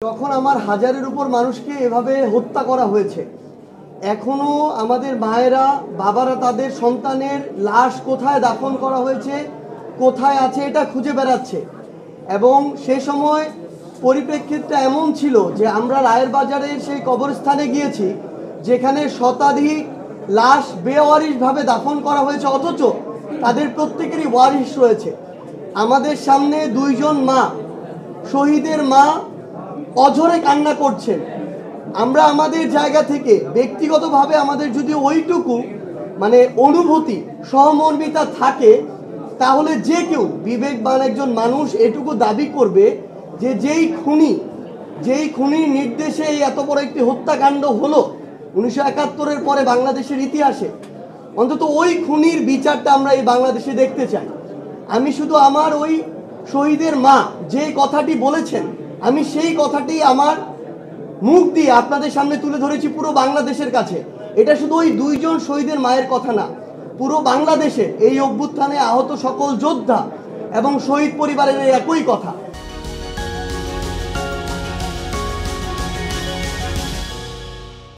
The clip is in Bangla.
যখন আমার হাজারের উপর মানুষকে এভাবে হত্যা করা হয়েছে, এখনো আমাদের মায়েরা বাবারা তাদের সন্তানের লাশ কোথায় দাফন করা হয়েছে, কোথায় আছে এটা খুঁজে বেড়াচ্ছে। এবং সে সময় পরিপ্রেক্ষিতটা এমন ছিল যে আমরা রায়ের বাজারের সেই কবরস্থানে গিয়েছি যেখানে শতাধিক লাশ বেওয়ারিশভাবে দাফন করা হয়েছে, অথচ তাদের প্রত্যেকেরই ওয়ারিশ রয়েছে। আমাদের সামনে দুইজন মা, শহীদের মা, অঝরে কান্না করছেন। আমরা আমাদের জায়গা থেকে ব্যক্তিগতভাবে আমাদের যদি ওইটুকু অনুভূতি, সহমর্মিতা থাকে, তাহলে যে কেউ বিবেকবান একজন মানুষ এটুকু দাবি করবে যে যেই খুনির নির্দেশে এই এত বড় একটি হত্যাকাণ্ড হলো 1971-এর পরে বাংলাদেশের ইতিহাসে, অন্তত ওই খুনির বিচারটা আমরা এই বাংলাদেশে দেখতে চাই। আমি শুধু আমার ওই শহীদের মা যে কথাটি বলেছেন, আমি সেই কথাটি আমার মুখ দিয়ে আপনাদের সামনে তুলে ধরেছি পুরো বাংলাদেশের কাছে। এটা শুধু ওই দুইজন শহীদের মায়ের কথা না, পুরো বাংলাদেশে এই অভ্যুত্থানে আহত সকল যোদ্ধা এবং শহীদ পরিবারের একই কথা।